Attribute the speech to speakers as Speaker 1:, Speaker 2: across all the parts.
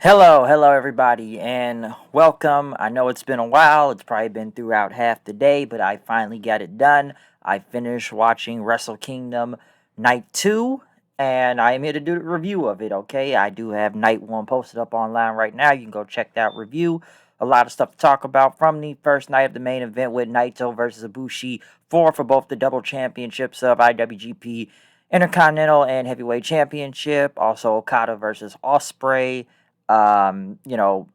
Speaker 1: Hello everybody, and welcome. I know it's been a while, it's probably been throughout half the day, but I finally got it done. I finished watching Wrestle Kingdom Night 2, and I am here to do a review of it, okay? I do have Night 1 posted up online right now. You can go check that review. A lot of stuff to talk about from the first night of the main event with Naito versus Ibushi for both the double championships of IWGP Intercontinental and Heavyweight Championship. Also, Okada versus Ospreay, um, you know,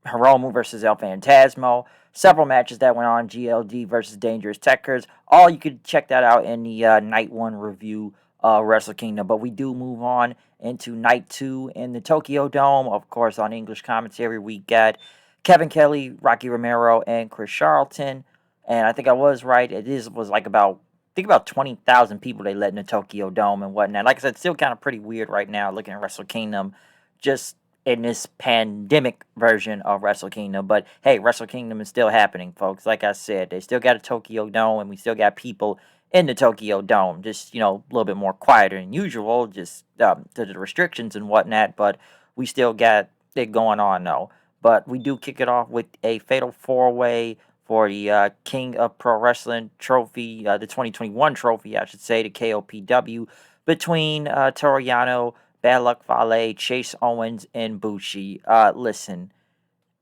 Speaker 1: Hiromu versus El Phantasmo, several matches that went on, GLD versus Dangerous Tekkers. All you could check that out in the Night 1 review of Wrestle Kingdom. But we do move on into Night 2 in the Tokyo Dome. Of course, on English commentary, we got Kevin Kelly, Rocky Romero, and Chris Charlton. And I think I was right. Was like about 20,000 people they let in the Tokyo Dome and whatnot. Like I said, it's still kind of pretty weird right now looking at Wrestle Kingdom. Just in this pandemic version of Wrestle Kingdom. But hey, Wrestle Kingdom is still happening, folks. Like I said, they still got a Tokyo Dome, and we still got people in the Tokyo Dome. Just a little bit more quieter than usual, just to the restrictions and whatnot. But we still got it going on though. But we do kick it off with a fatal four-way for the King of Pro Wrestling trophy, the 2021 trophy, I should say, the KOPW, between Toru Yano, Bad Luck Fale, Chase Owens, and Bushi. Listen,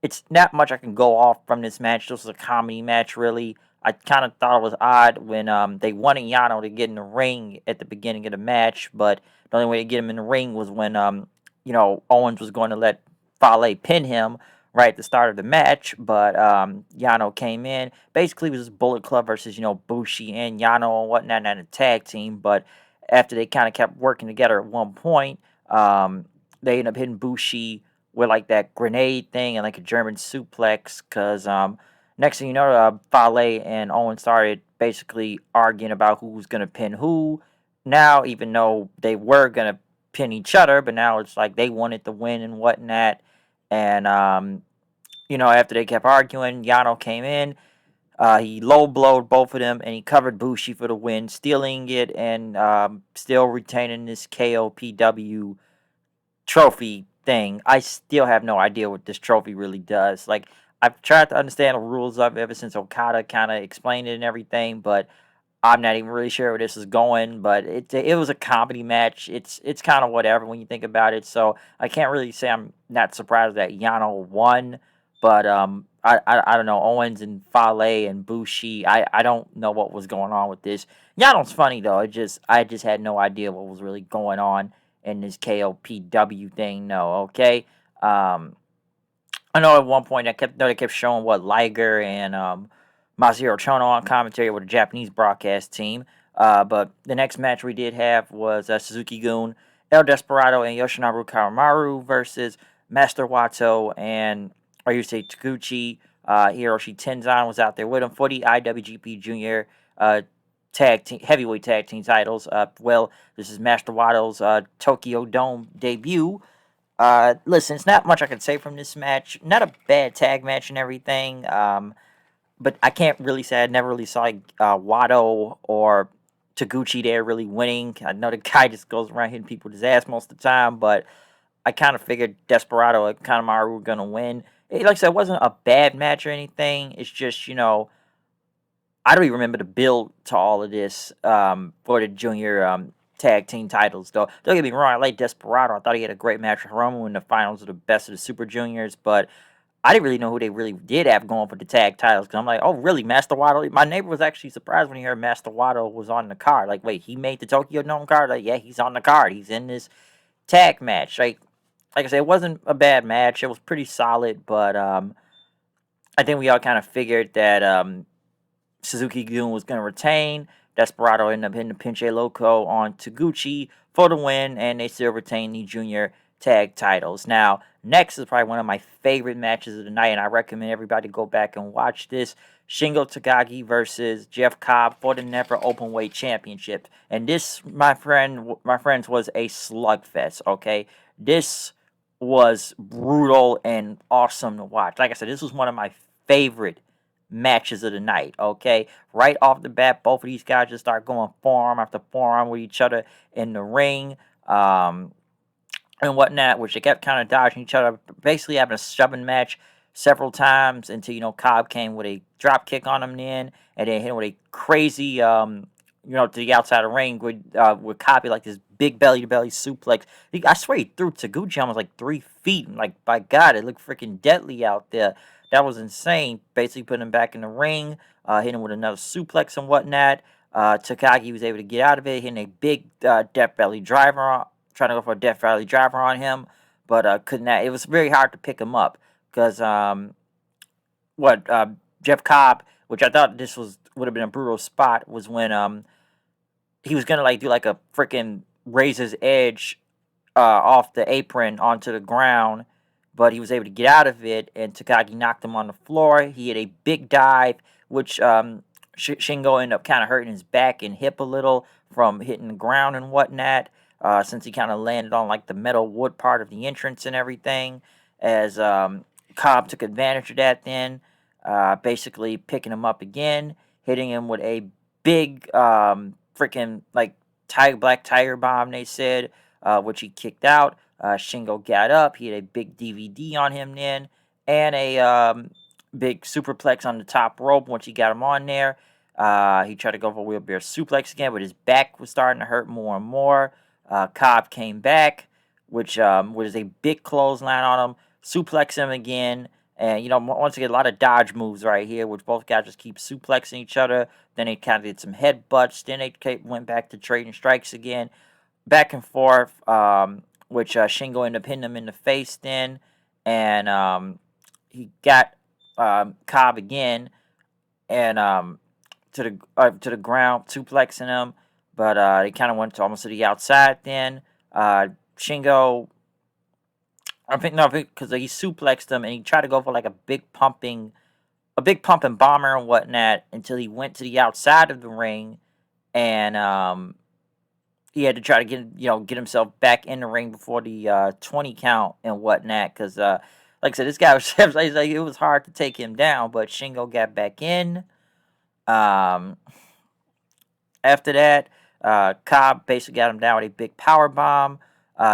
Speaker 1: it's not much I can go off from this match. This was a comedy match, really. I kind of thought it was odd when they wanted Yano to get in the ring at the beginning of the match, but the only way to get him in the ring was when Owens was going to let Fale pin him right at the start of the match, but Yano came in. Basically, it was Bullet Club versus Bushi and Yano and whatnot, and a tag team. But after they kind of kept working together at one point, they ended up hitting Bushi with like that grenade thing and like a German suplex. Because next thing you know, Fale and Owen started basically arguing about who was gonna pin who. Now, even though they were gonna pin each other, but now it's like they wanted to win and whatnot. And after they kept arguing, Yano came in. He low blowed both of them, and he covered Bushi for the win, stealing it and still retaining this KOPW trophy thing. I still have no idea what this trophy really does. Like, I've tried to understand the rules of it ever since Okada kind of explained it and everything, but I'm not even really sure where this is going. But it was a comedy match. It's kind of whatever when you think about it. So I can't really say I'm not surprised that Yano won. But I don't know, Owens and Fale and Bushi. I don't know what was going on with this. Yano's funny though. I just had no idea what was really going on in this KOPW thing. No, okay. Um, I know at one point they kept showing what Liger and Masahiro Chono on commentary with a Japanese broadcast team. But the next match we did have was Suzuki Gun, El Desperado, and Yoshinobu Kawamaru versus Master Wato and Ryusei Taguchi. Hiroshi Tenzan was out there with him for the IWGP Junior heavyweight tag team titles. This is Master Wato's Tokyo Dome debut. Listen, it's not much I can say from this match. Not a bad tag match and everything. But I can't really say I never really saw Watto or Taguchi there really winning. I know the guy just goes around hitting people with his ass most of the time, but I kind of figured Desperado and Kanemaru were gonna win. Like I said, it wasn't a bad match or anything. It's just I don't even remember the build to all of this for the junior tag team titles, though. Don't get me wrong, I like Desperado. I thought he had a great match with Hiromu in the finals of the best of the Super Juniors, but I didn't really know who they really did have going for the tag titles. Because I'm like, oh, really, Master Wato? My neighbor was actually surprised when he heard Master Wato was on the card. Like, wait, he made the Tokyo Dome card? Like, yeah, he's on the card. He's in this tag match. Like I said, it wasn't a bad match. It was pretty solid, but I think we all kind of figured that Suzuki Gun was going to retain. Desperado ended up hitting the Pinche Loco on Taguchi for the win, and they still retain the junior tag titles. Now, next is probably one of my favorite matches of the night, and I recommend everybody go back and watch this. Shingo Takagi versus Jeff Cobb for the Never Openweight Championship. And this, my friends, was a slugfest, okay? This was brutal and awesome to watch. Like I said, this was one of my favorite matches of the night, okay? Right off the bat, both of these guys just start going forearm after forearm with each other in the ring. and whatnot, which they kept kind of dodging each other, basically having a shoving match several times until Cobb came with a drop kick on him then, and then hit him with a crazy to the outside of the ring with Cobb like this big belly to belly suplex. I swear he threw Taguchi almost like 3 feet, and like by God, it looked freaking deadly out there. That was insane. Basically putting him back in the ring, hit him with another suplex and whatnot. Takagi was able to get out of it, hitting a big Death Valley driver, trying to go for a Death Valley driver on him, but couldn't. It was very hard to pick him up because what Jeff Cobb, which I thought this would have been a brutal spot, was when he was gonna like do like a freaking razor's edge off the apron onto the ground, but he was able to get out of it, and Takagi knocked him on the floor. He had a big dive, which Shingo ended up kind of hurting his back and hip a little from hitting the ground and whatnot, since he kind of landed on like the metal wood part of the entrance and everything, as Cobb took advantage of that then, basically picking him up again, hitting him with a big freaking like black tiger bomb, they said, which he kicked out. Shingo got up. He had a big DVD on him then, and a big superplex on the top rope once he got him on there. He tried to go for a wheelbarrow suplex again, but his back was starting to hurt more and more. Cobb came back, which was a big clothesline on him, suplex him again. And, once again, a lot of dodge moves right here, which both guys just keep suplexing each other. Then they kind of did some headbutts. Then they went back to trading strikes again, back and forth, which Shingo ended up hitting him in the face then. And he got Cobb again and to the ground, suplexing him. But he kind of went to almost to the outside then. Shingo, I think no, because he suplexed him and he tried to go for like a big pumping bomber and whatnot until he went to the outside of the ring, and he had to try to get himself back in the ring before the 20 count and whatnot. Because like I said, this guy was like it was hard to take him down, but Shingo got back in. Um, After that, Cobb basically got him down with a big power bomb.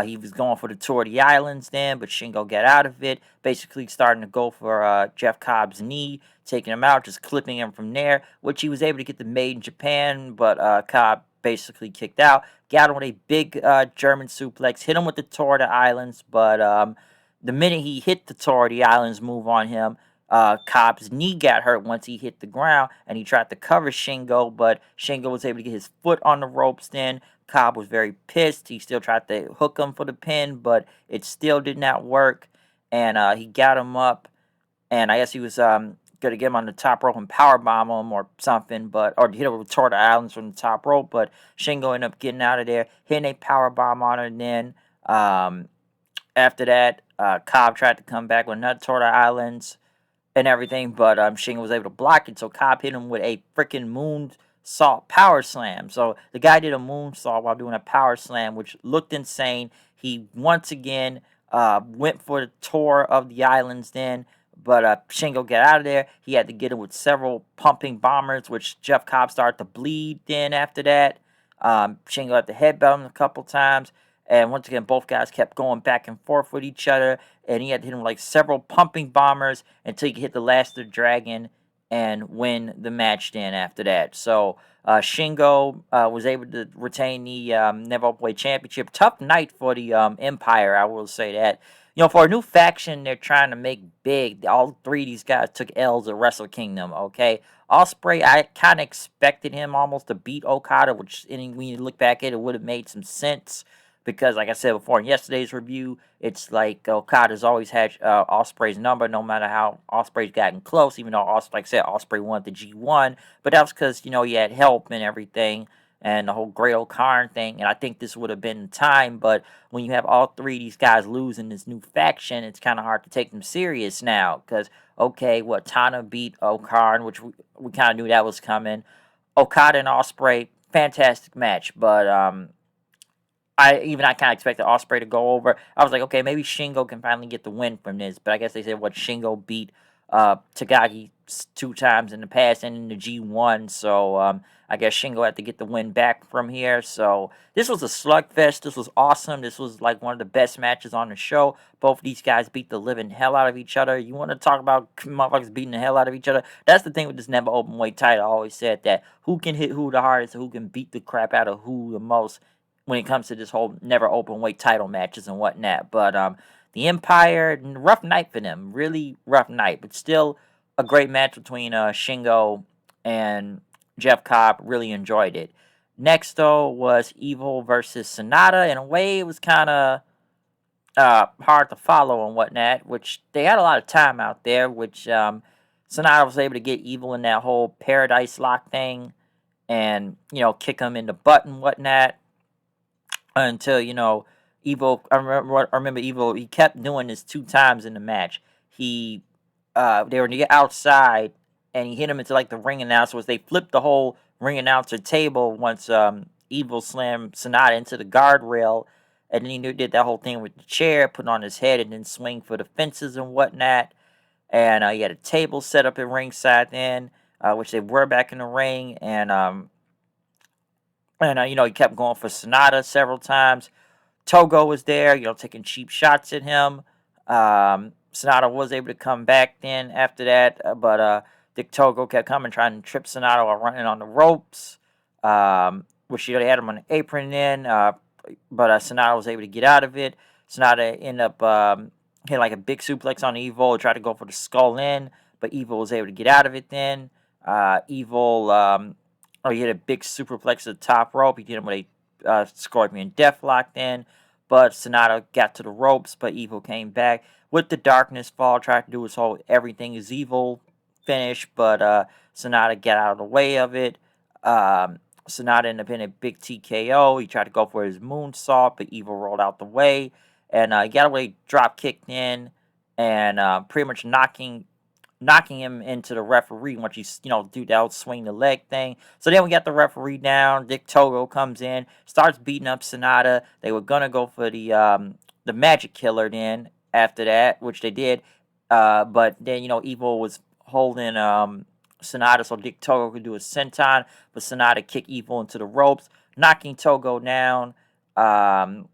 Speaker 1: He was going for the tour of the islands then, but Shingo got out of it. Basically starting to go for Jeff Cobb's knee, taking him out, just clipping him from there, which he was able to get the Made in Japan, but Cobb basically kicked out. Got him with a big German suplex, hit him with the tour of the islands, but the minute he hit the tour of the islands move on him, Cobb's knee got hurt once he hit the ground, and he tried to cover Shingo, but Shingo was able to get his foot on the ropes then. Cobb was very pissed. He still tried to hook him for the pin, but it still did not work, and he got him up, and I guess he was going to get him on the top rope and powerbomb him or something, or hit him with Torta Islands from the top rope, but Shingo ended up getting out of there, hitting a powerbomb on her, and then after that, Cobb tried to come back with another Torta Islands and everything, but Shingo was able to block it, so Cobb hit him with a freaking moonsault power slam. So the guy did a moonsault while doing a power slam, which looked insane. He once again went for the tour of the islands then, but Shingo got out of there. He had to get him with several pumping bombers, which Jeff Cobb started to bleed then after that. Shingo had to headbutt him a couple times. And once again, both guys kept going back and forth with each other. And he had to hit him like several pumping bombers until he could hit the Last of the Dragon and win the match then after that. So Shingo was able to retain the Never Openweight Championship. Tough night for the Empire, I will say that. For a new faction they're trying to make big, all three of these guys took L's at Wrestle Kingdom, okay? Ospreay, I kind of expected him almost to beat Okada, which when you look back at it, would have made some sense. Because, like I said before in yesterday's review, it's like Okada's always had Ospreay's number, no matter how Ospreay's gotten close. Even though, like I said, Ospreay won the G1, but that was because he had help and everything, and the whole Great O'Karn thing. And I think this would have been time. But when you have all three of these guys losing this new faction, it's kind of hard to take them serious now. Because Tana beat O'Karn, which we kind of knew that was coming. Okada and Ospreay, fantastic match, but I kind of expected Ospreay to go over. I was like, okay, maybe Shingo can finally get the win from this. But I guess they said Shingo beat Takagi champs 2 times in the past and in the G1. So I guess Shingo had to get the win back from here. So this was a slugfest. This was awesome. This was like one of the best matches on the show. Both of these guys beat the living hell out of each other. You want to talk about motherfuckers beating the hell out of each other? That's the thing with this never open weight title. I always said that who can hit who the hardest, who can beat the crap out of who the most when it comes to this whole never open weight title matches and whatnot. But the Empire, rough night for them. Really rough night, but still a great match between Shingo and Jeff Cobb. Really enjoyed it. Next, though, was Evil versus Sonata. In a way, it was kind of hard to follow and whatnot, which they had a lot of time out there, which Sonata was able to get Evil in that whole Paradise Lock thing and, kick him in the butt and whatnot until, Evil, I remember Evil, he kept doing this 2 times in the match. They were outside, and he hit him into like the ring announcer. They flipped the whole ring announcer table once Evil slammed Sonata into the guardrail, and then he did that whole thing with the chair, put on his head, and then swing for the fences and whatnot. And he had a table set up at ringside then, which they were back in the ring, and he kept going for Sonata several times. Togo was there, taking cheap shots at him. Sonata was able to come back then after that, but Dick Togo kept coming, trying to trip Sonata while running on the ropes, which they had him on the apron then, but Sonata was able to get out of it. Sonata ended up hitting like a big suplex on Evil, tried to go for the skull in, but Evil was able to get out of it then. He hit a big superplex at the top rope. He did him with a Scorpion Deathlock then, but Sonata got to the ropes, but Evil came back with the Darkness Fall, tried to do his whole everything is evil finish, but Sonata got out of the way of it. Sonata ended up in a big TKO. He tried to go for his moonsault, but Evil rolled out the way, and he got away, drop kicked in, and pretty much knocking him into the referee once you do that old swing the leg thing. So then we got the referee down. Dick Togo comes in, starts beating up Sonata. They were gonna go for the Magic Killer then after that, which they did. But then Evil was holding Sonata so Dick Togo could do a senton, but Sonata kicked Evil into the ropes, knocking Togo down. And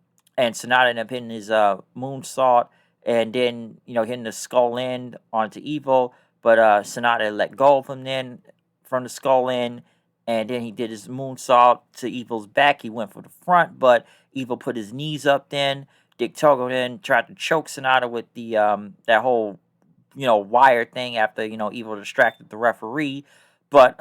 Speaker 1: Sonata ended up hitting his moonsault, and then hitting the skull end onto Evil, but Sonata let go of him then from the skull end, and then he did his moonsault to Evil's back. He went for the front, but Evil put his knees up then. Dick Togo then tried to choke Sonata with the that whole wire thing after Evil distracted the referee, but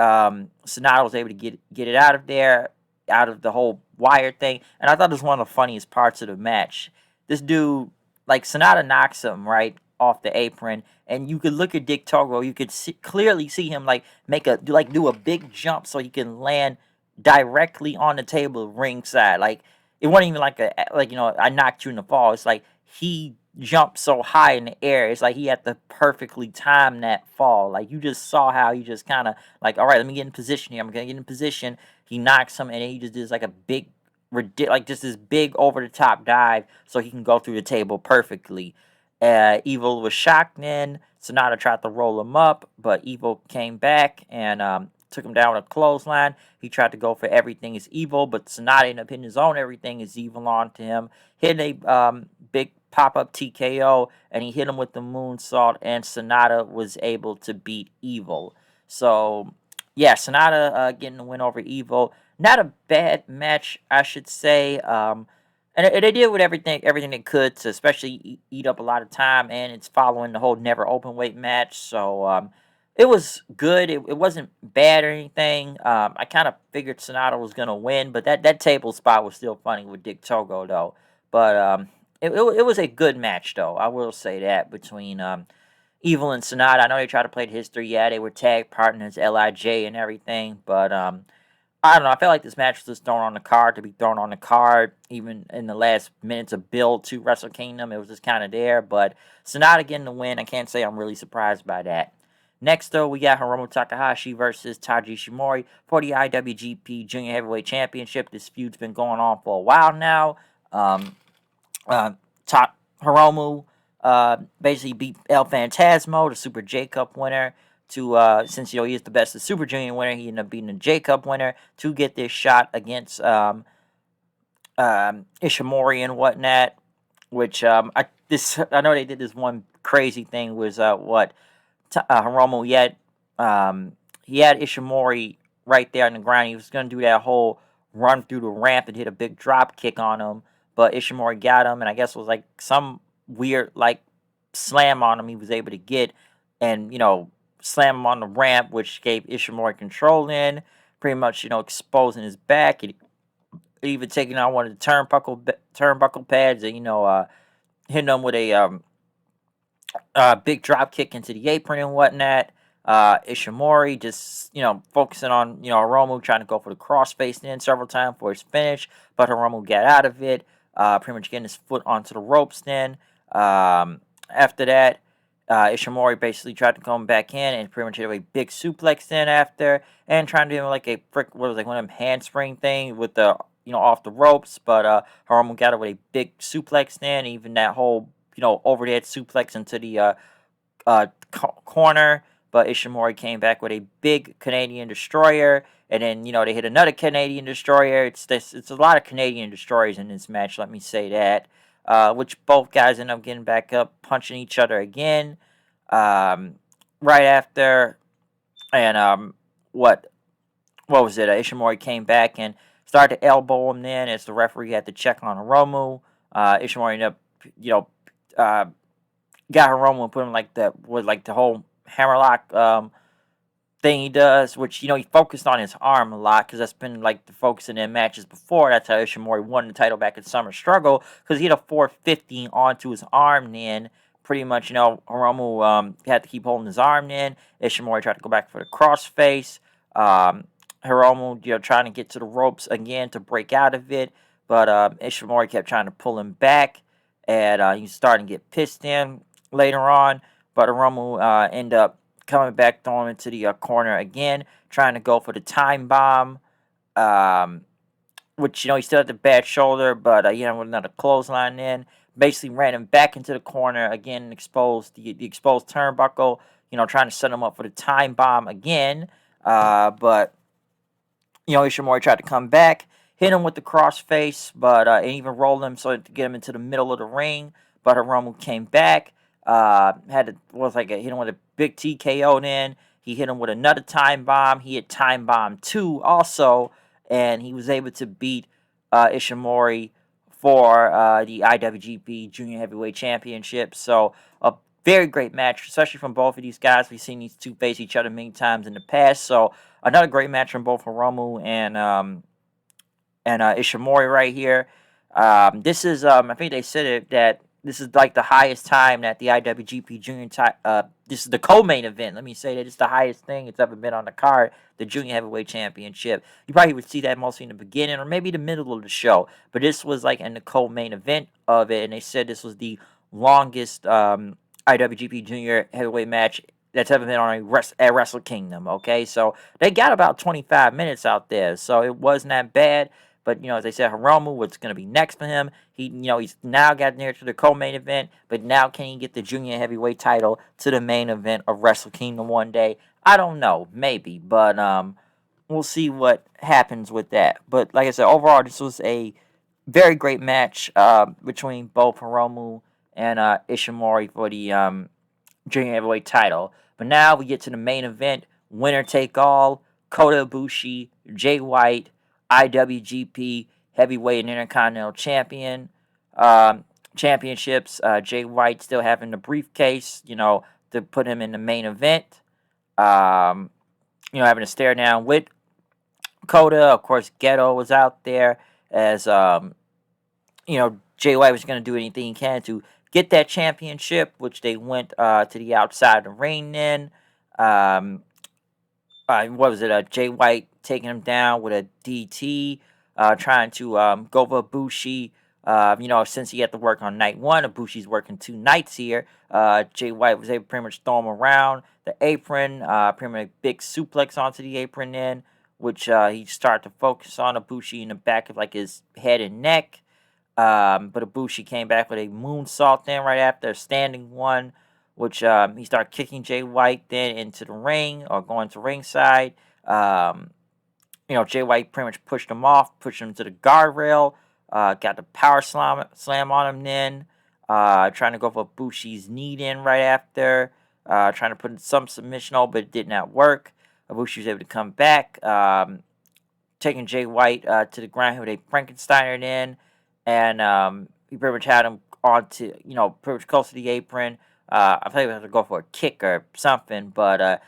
Speaker 1: Sonata was able to get it out of there, out of the whole wire thing, and I thought it was one of the funniest parts of the match. This dude, like, Sonata knocks him right off the apron, and you could look at Dick Togo. You could clearly see him like do a big jump so he can land directly on the table ringside. Like, it wasn't even like I knocked you in the fall. It's like he jumped so high in the air. It's like he had to perfectly time that fall. Like, you just saw how he just kind of like, all right, let me get in position here. I'm gonna get in position. He knocks him, and then he just does like a big just this big over the top dive so he can go through the table perfectly. Evil was shocked then. Sonata tried to roll him up, but Evil came back and took him down with a clothesline. He tried to go for everything is evil, but Sonata ended up hitting his own everything is evil onto him. Hit a big pop-up TKO, and he hit him with the moonsault, and Sonata was able to beat Evil. So, yeah, Sonata getting the win over Evil. Not a bad match, I should say. And they did with everything they could to especially eat up a lot of time, and it's following the whole never open weight match. So it was good. It wasn't bad or anything. I kind of figured Sonata was gonna win, but that table spot was still funny with Dick Togo though. But it was a good match though. I will say that between Evil and Sonata. I know they tried to play the history. Yeah, they were tag partners, Lij and everything, but I don't know. I feel like this match was just thrown on the card to be thrown on the card. Even in the last minutes of build to Wrestle Kingdom, it was just kind of there. But Sonata getting the win, I can't say I'm really surprised by that. Next, though, we got Hiromu Takahashi versus Taiji Ishimori for the IWGP Junior Heavyweight Championship. This feud's been going on for a while now. Hiromu basically beat El Phantasmo, the Super J Cup winner, to since he is the best of Super Junior winner, he ended up beating the J Cup winner to get this shot against Ishimori and whatnot. Which I know they did this one crazy thing was Hiromu he had Ishimori right there on the ground. He was gonna do that whole run through the ramp and hit a big drop kick on him, but Ishimori got him, and I guess it was like some weird like slam on him he was able to get, and slam him on the ramp, which gave Ishimori control in, pretty much exposing his back. It even taking out one of the turnbuckle pads, and hitting him with a big drop kick into the apron and whatnot. Ishimori just, focusing on, Hiromu trying to go for the crossface in several times for his finish, but Hiromu got out of it, pretty much getting his foot onto the ropes then. After that, Ishimori basically tried to come back in and pretty much hit a big suplex in after, and trying to do like one of them handspring thing with the, off the ropes, but Hiromu got it with a big suplex in, even that whole, overhead suplex into the corner, but Ishimori came back with a big Canadian destroyer, and then they hit another Canadian destroyer. It's a lot of Canadian destroyers in this match. Let me say that. Which both guys end up getting back up, punching each other again. Right after, and what was it? Ishimori came back and started to elbow him. Then as the referee had to check on Hiromu, Ishimori ended up, got Hiromu and put him with the whole hammerlock thing he does, which he focused on his arm a lot because that's been like the focus in their matches before. That's how Ishimori won the title back at Summer Struggle, because he had a 450 onto his arm. Then pretty much Hiromu had to keep holding his arm. Then Ishimori tried to go back for the crossface. Hiromu trying to get to the ropes again to break out of it, but Ishimori kept trying to pull him back, and he's starting to get pissed in later on, but Hiromu ended up coming back, throwing him into the corner again, trying to go for the time bomb, which, he still had the bad shoulder, but, with another clothesline in, basically ran him back into the corner again, exposed the exposed turnbuckle, trying to set him up for the time bomb again, but, Ishimori tried to come back, hit him with the crossface, but, and even rolled him so to get him into the middle of the ring, but Hiromu came back, hit him with a big TKO. Then he hit him with another time bomb. He hit time bomb 2 also, and he was able to beat Ishimori for the IWGP Junior Heavyweight Championship. So a very great match, especially from both of these guys. We've seen these two face each other many times in the past. So another great match from both Hiromu and Ishimori right here. This is I think they said it that this is like the highest time that the IWGP Junior this is the co-main event. Let me say that it's the highest thing it's ever been on the card, the Junior Heavyweight Championship. You probably would see that mostly in the beginning or maybe the middle of the show, but this was like in the co-main event of it, and they said this was the longest IWGP Junior Heavyweight match that's ever been on at Wrestle Kingdom. Okay, so they got about 25 minutes out there, so it wasn't that bad. But, as I said, Hiromu, what's going to be next for him? He's now got near to the co-main event, but now can he get the junior heavyweight title to the main event of Wrestle Kingdom one day? I don't know, maybe, but we'll see what happens with that. But like I said, overall, this was a very great match between both Hiromu and Ishimori for the junior heavyweight title. But now we get to the main event, winner take all, Kota Ibushi, Jay White, IWGP Heavyweight and Intercontinental Championships. Jay White still having the briefcase, to put him in the main event. Having a stare down with Kota. Of course, Ghetto was out there as, Jay White was going to do anything he can to get that championship, which they went to the outside of the ring then. What was it? Jay White taking him down with a DT, trying to go for Ibushi. Since he had to work on night 1, Ibushi's working 2 nights here. Jay White was able to pretty much throw him around the apron, pretty much a big suplex onto the apron then, which he started to focus on Ibushi in the back of like his head and neck. But Ibushi came back with a moonsault then right after a standing one, which he started kicking Jay White then into the ring or going to ringside. Um, Jay White pretty much pushed him off, pushed him to the guardrail, got the power slam on him then, trying to go for Ibushi's knee in right after, trying to put in some submission on, but it did not work. Ibushi was able to come back, taking Jay White to the ground with a Frankensteiner in, and he pretty much had him on to, pretty much close to the apron. I thought he was going to go for a kick or something, but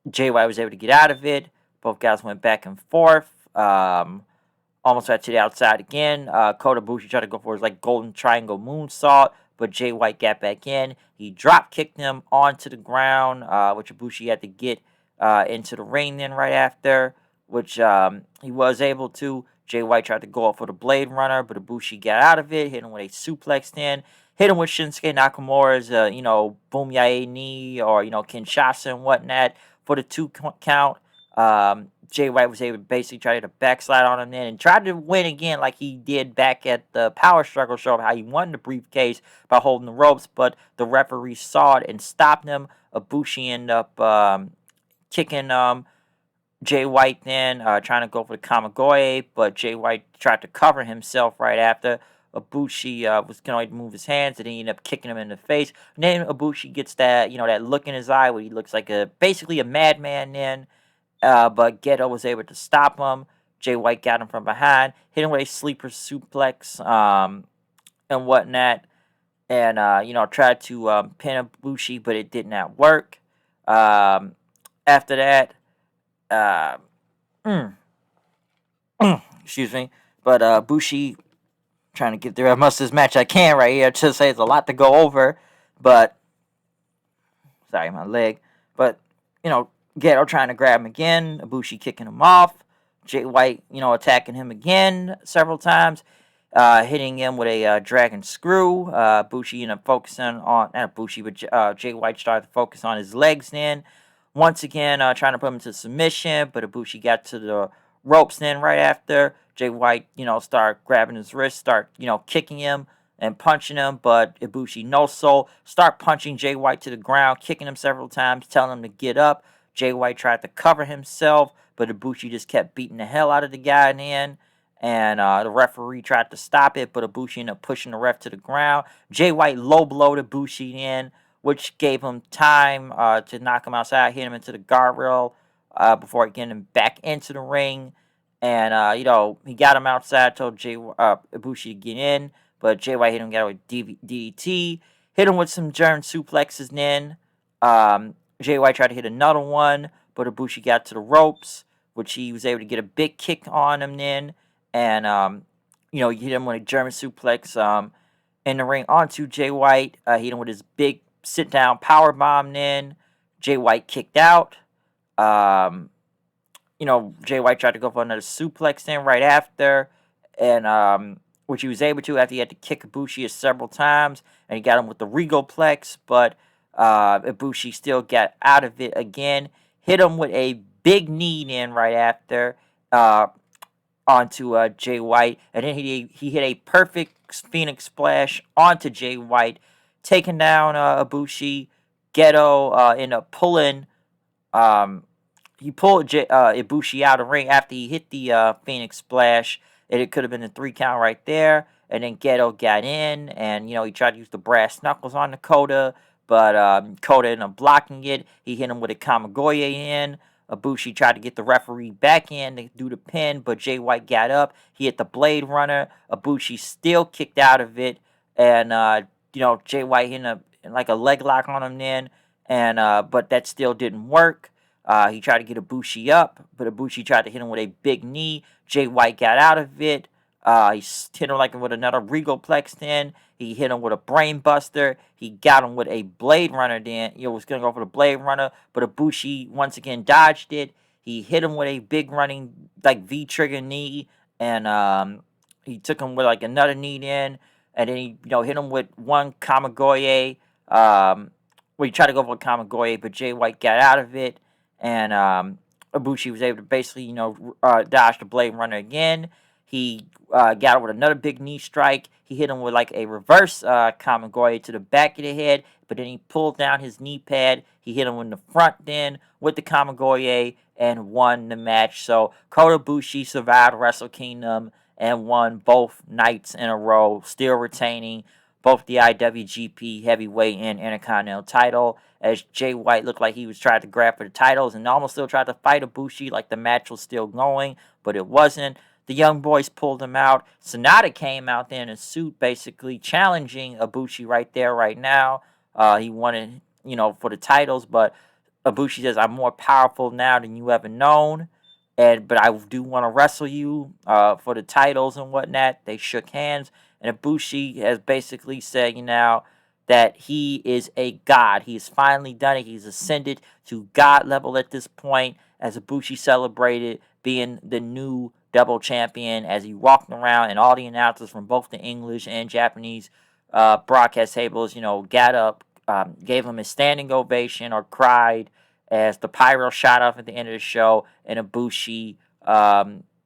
Speaker 1: Jay White was able to get out of it. Both guys went back and forth. Almost got to the outside again. Kota Ibushi tried to go for his golden triangle moonsault, but Jay White got back in. He drop kicked him onto the ground, which Ibushi had to get into the ring then right after, which he was able to. Jay White tried to go up for the Blade Runner, but Ibushi got out of it, hit him with a suplex then, hit him with Shinsuke Nakamura's, boom yae knee or, Kinshasa and whatnot for the 2 count. Jay White was able to basically try to backslide on him then and tried to win again like he did back at the Power Struggle show, how he won the briefcase by holding the ropes, but the referee saw it and stopped him. Ibushi ended up kicking Jay White then, trying to go for the Kamigoye, but Jay White tried to cover himself right after. Ibushi was going to move his hands, and he ended up kicking him in the face. And then Ibushi gets that, that look in his eye where he looks like basically a madman then. But Geto was able to stop him. Jay White got him from behind, hit him with a sleeper suplex and whatnot, and tried to pin Ibushi, but it did not work. After that, uh, excuse me, but Bushi trying to get through as much of this match I can right here. To say it's a lot to go over, but sorry, my leg. But Geto trying to grab him again. Ibushi kicking him off. Jay White, attacking him again several times, hitting him with a dragon screw. Ibushi ended up focusing on, not Ibushi, but Jay White started to focus on his legs then. Once again, trying to put him into submission, but Ibushi got to the ropes then right after. Jay White, started grabbing his wrist, kicking him and punching him, but Ibushi no soul, start punching Jay White to the ground, kicking him several times, telling him to get up. Jay White tried to cover himself, but Ibushi just kept beating the hell out of the guy in the end. And the referee tried to stop it, but Ibushi ended up pushing the ref to the ground. Jay White low blowed Ibushi in, which gave him time to knock him outside, hit him into the guardrail before getting him back into the ring. And, he got him outside, told Ibushi to get in, but Jay White hit him with DDT, hit him with some German suplexes then. Jay White tried to hit another one, but Ibushi got to the ropes, which he was able to get a big kick on him then. And, he hit him with a German suplex in the ring onto Jay White. Hit him with his big sit-down power bomb then. Jay White kicked out. Jay White tried to go for another suplex then right after. And, which he was able to after he had to kick Ibushi several times. And he got him with the Regalplex, but Ibushi still got out of it again. Hit him with a big knee in right after onto Jay White. And then he hit a perfect Phoenix Splash onto Jay White, taking down Ibushi. Geto ended up pulling. He pulled Ibushi out of the ring after he hit the Phoenix Splash. And it could have been a 3 count right there. And then Geto got in, and he tried to use the brass knuckles on the Kota, but Kota ended up blocking it. He hit him with a Kamigoye in. Ibushi tried to get the referee back in to do the pin, but Jay White got up. He hit the Blade Runner. Ibushi still kicked out of it, and Jay White hit like a leg lock on him then, and but that still didn't work. He tried to get Ibushi up, but Ibushi tried to hit him with a big knee. Jay White got out of it. He hit him with another Regalplex then. He hit him with a Brain Buster. He got him with a Blade Runner then. Was going to go for the Blade Runner, but Ibushi once again dodged it. He hit him with a big running V-trigger knee, and he took him with another knee then. And then he hit him with one Kamigoye. He tried to go for a Kamigoye, but Jay White got out of it. And Ibushi was able to basically, dodge the Blade Runner again. He got him with another big knee strike. He hit him with like a reverse Kamigoye to the back of the head, but then he pulled down his knee pad. He hit him in the front then with the Kamigoye and won the match. So Kota Ibushi survived Wrestle Kingdom and won both nights in a row, still retaining both the IWGP Heavyweight and Intercontinental title, as Jay White looked like he was trying to grab for the titles and almost still tried to fight Ibushi like the match was still going, but it wasn't. The Young Boys pulled him out. Sonata came out there in a suit, basically challenging Ibushi right there, right now. He wanted, for the titles, but Ibushi says, "I'm more powerful now than you ever known, but I do want to wrestle you for the titles and whatnot." They shook hands, and Ibushi has basically said, that he is a god. He's finally done it. He's ascended to god level at this point, as Ibushi celebrated being the new double champion as he walked around, and all the announcers from both the English and Japanese broadcast tables, got up, gave him a standing ovation or cried as the pyro shot off at the end of the show, and Ibushi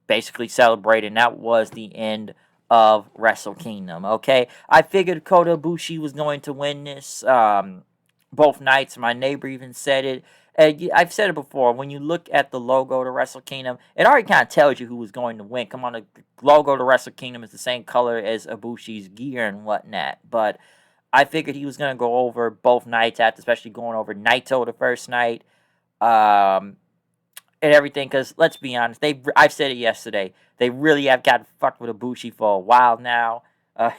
Speaker 1: basically celebrated, and that was the end of Wrestle Kingdom. Okay, I figured Kota Ibushi was going to win this both nights. My neighbor even said it. I've said it before. When you look at the logo to Wrestle Kingdom, it already kind of tells you who was going to win. Come on, the logo to Wrestle Kingdom is the same color as Ibushi's gear and whatnot. But I figured he was going to go over both nights, after especially going over Naito the first night. And everything, because let's be honest, I've said it yesterday, they really have got fucked with Ibushi for a while now.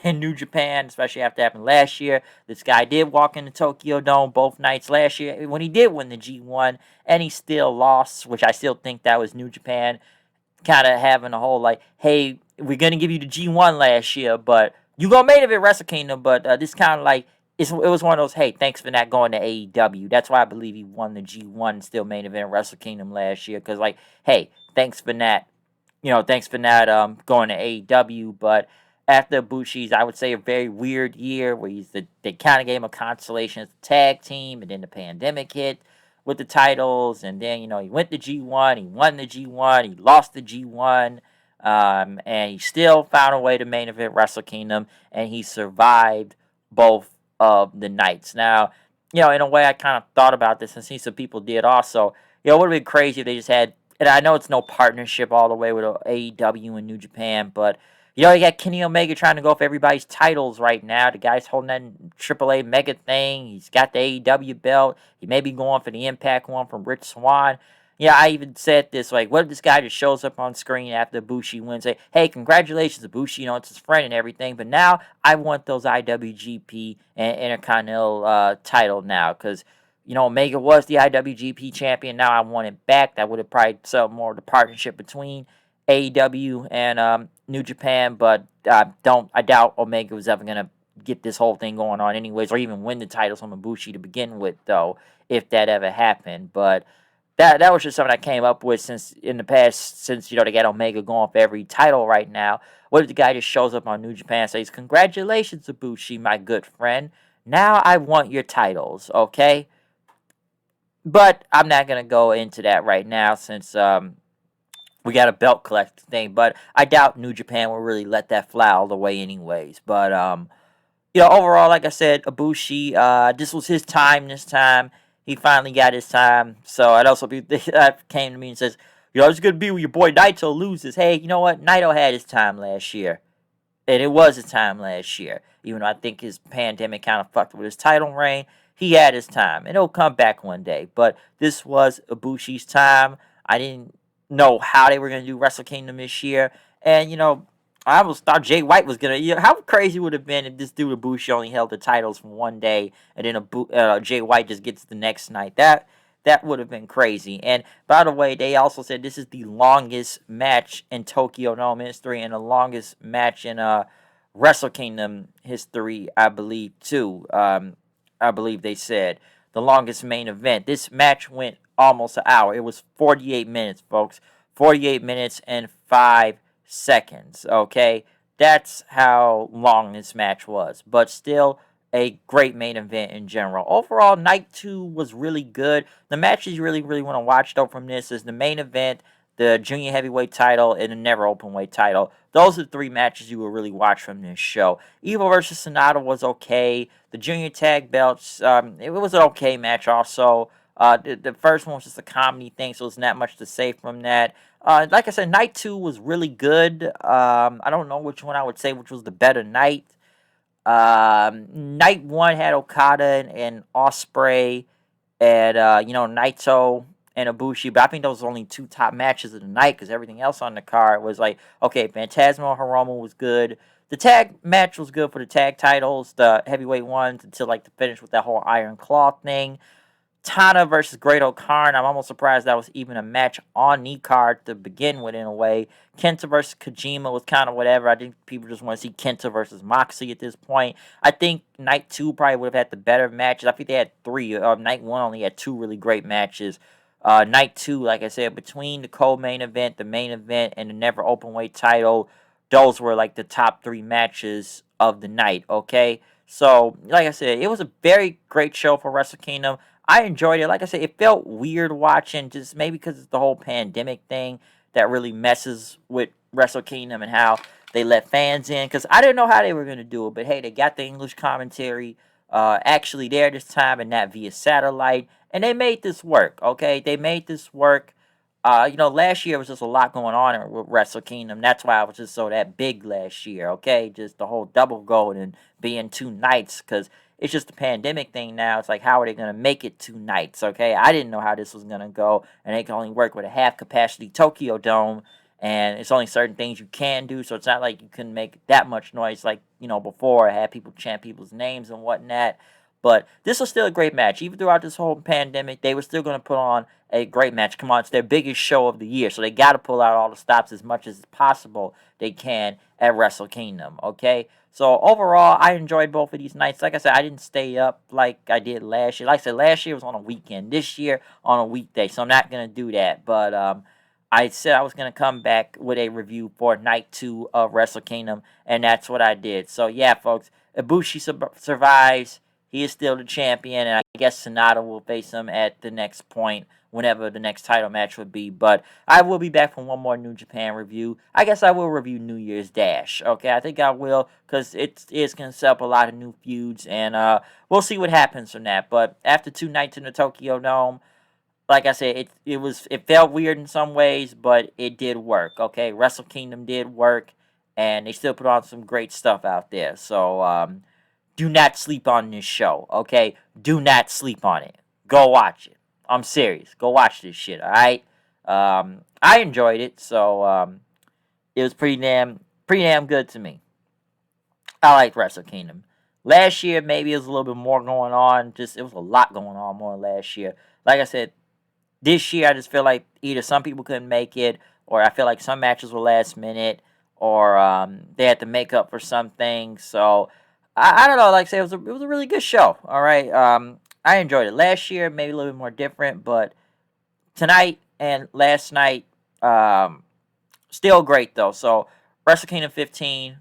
Speaker 1: In New Japan, especially after happened last year. This guy did walk in the Tokyo Dome both nights last year when he did win the G1, and he still lost, which I still think that was New Japan kind of having a whole like, hey, we're going to give you the G1 last year, but you going to main event Wrestle Kingdom, but this kind of like, it was one of those, hey, thanks for not going to AEW. That's why I believe he won the G1 and still main event Wrestle Kingdom last year, because like, hey, thanks for not going to AEW, but after Bushi's, I would say, a very weird year where they kind of gave him a consolation as a tag team, and then the pandemic hit with the titles, and then, he went to G1, he won the G1, he lost the G1, and he still found a way to main event Wrestle Kingdom, and he survived both of the nights. Now, in a way, I kind of thought about this, and see some people did also. It would have been crazy if they just had, and I know it's no partnership all the way with AEW and New Japan, but you got Kenny Omega trying to go for everybody's titles right now. The guy's holding that AAA Mega thing. He's got the AEW belt. He may be going for the Impact one from Rich Swann. Yeah, I even said this, like, what if this guy just shows up on screen after Ibushi wins? Say, hey, congratulations, Ibushi, it's his friend and everything, but now I want those IWGP and Intercontinental title now, because, Omega was the IWGP champion. Now I want it back. That would have probably sold more of the partnership between AEW and New Japan, but I doubt Omega was ever gonna get this whole thing going on anyways, or even win the titles from Ibushi to begin with, though, if that ever happened. But that was just something I came up with since in the past, since they got Omega going for every title right now. What if the guy just shows up on New Japan and says, "Congratulations, Ibushi, my good friend. Now I want your titles, okay?" But I'm not gonna go into that right now since we got a belt collecting thing, but I doubt New Japan will really let that fly all the way anyways. But overall, like I said, Ibushi, this was his time this time. He finally got his time. So I'd also be came to me and says, it's gonna be when your boy Naito loses. Hey, you know what? Naito had his time last year. And it was his time last year. Even though I think his pandemic kind of fucked with his title reign, he had his time. And it'll come back one day. But this was Ibushi's time. I didn't know how they were going to do Wrestle Kingdom this year. And, I almost thought Jay White was going to... how crazy would it have been if this dude Ibushi only held the titles for one day and then Jay White just gets the next night. That would have been crazy. And, by the way, they also said this is the longest match in Tokyo Dome history and the longest match in Wrestle Kingdom history, I believe, too. I believe they said. The longest main event. This match went almost an hour. It was 48 minutes, folks. 48 minutes and 5 seconds, okay? That's how long this match was. But still, a great main event in general. Overall, night 2 was really good. The matches you really, really want to watch, though, from this is the main event, the junior heavyweight title, and the never openweight title. Those are the three matches you will really watch from this show. Evil versus Sonata was okay. The junior tag belts, it was an okay match also. The first one was just a comedy thing, so there's not much to say from that. Like I said, night 2 was really good. I don't know which one I would say which was the better night. Night 1 had Okada and Ospreay and Naito and Ibushi, but I think those were only two top matches of the night because everything else on the card was like, okay, Phantasmo and Hiromu was good. The tag match was good for the tag titles, the heavyweight ones, until like the finish with that whole Iron Claw thing. Tana versus Great O'Khan. I'm almost surprised that was even a match on the card to begin with, in a way. Kenta versus Kojima was kind of whatever. I think people just want to see Kenta versus Moxley at this point. I think Night 2 probably would have had the better matches. I think they had 3. Night 1 only had 2 really great matches. Night 2, like I said, between the co-main event, the main event, and the never openweight title, those were like the top 3 matches of the night, okay? So, like I said, it was a very great show for Wrestle Kingdom. I enjoyed it. Like I said, it felt weird watching, just maybe because it's the whole pandemic thing that really messes with Wrestle Kingdom and how they let fans in. Because I didn't know how they were going to do it, but hey, they got the English commentary actually there this time and not via satellite, and they made this work. Okay, they made this work. Last year was just a lot going on with Wrestle Kingdom. That's why I was just so that big last year. Okay, just the whole double gold and being 2 nights because it's just a pandemic thing now. It's like, how are they going to make it 2 nights? Okay, I didn't know how this was going to go, and they can only work with a half capacity Tokyo Dome, and it's only certain things you can do. So it's not like you can make that much noise like before. I had people chant people's names and whatnot. But this was still a great match. Even throughout this whole pandemic, they were still going to put on a great match. Come on, it's their biggest show of the year, so they got to pull out all the stops as much as possible they can at Wrestle Kingdom, okay? So overall, I enjoyed both of these nights. Like I said, I didn't stay up like I did last year. Like I said, last year was on a weekend. This year on a weekday, so I'm not going to do that. But I said I was going to come back with a review for Night 2 of Wrestle Kingdom, and that's what I did. So yeah, folks, Ibushi survives. He is still the champion, and I guess Sonata will face him at the next point, whenever the next title match would be. But I will be back for one more New Japan review. I guess I will review New Year's Dash. Okay, I think I will, because it is going to set up a lot of new feuds, and we'll see what happens from that. But after 2 nights in the Tokyo Dome, like I said, it felt weird in some ways, but it did work. Okay, Wrestle Kingdom did work, and they still put on some great stuff out there. So do not sleep on this show, okay? Do not sleep on it. Go watch it. I'm serious. Go watch this shit, alright? I enjoyed it, so it was pretty damn good to me. I liked Wrestle Kingdom. Last year, maybe it was a little bit more going on. It was a lot going on more last year. Like I said, this year I just feel like either some people couldn't make it, or I feel like some matches were last minute, or they had to make up for some things. So I don't know. Like I said, it was a really good show. All right, I enjoyed it. Last year maybe a little bit more different, but tonight and last night, still great though. So Wrestle Kingdom 15,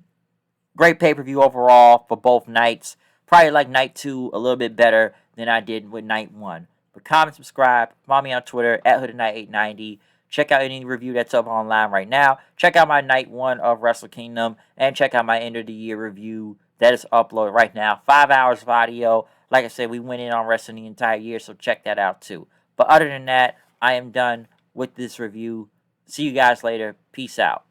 Speaker 1: great pay per view overall for both nights. Probably like Night 2 a little bit better than I did with Night 1. But comment, subscribe, follow me on Twitter at HoodedKnight890. Check out any review that's up online right now. Check out my Night 1 of Wrestle Kingdom. And check out my end of the year review that is uploaded right now. 5 hours of audio. Like I said, we went in on wrestling the entire year, so check that out too. But other than that, I am done with this review. See you guys later. Peace out.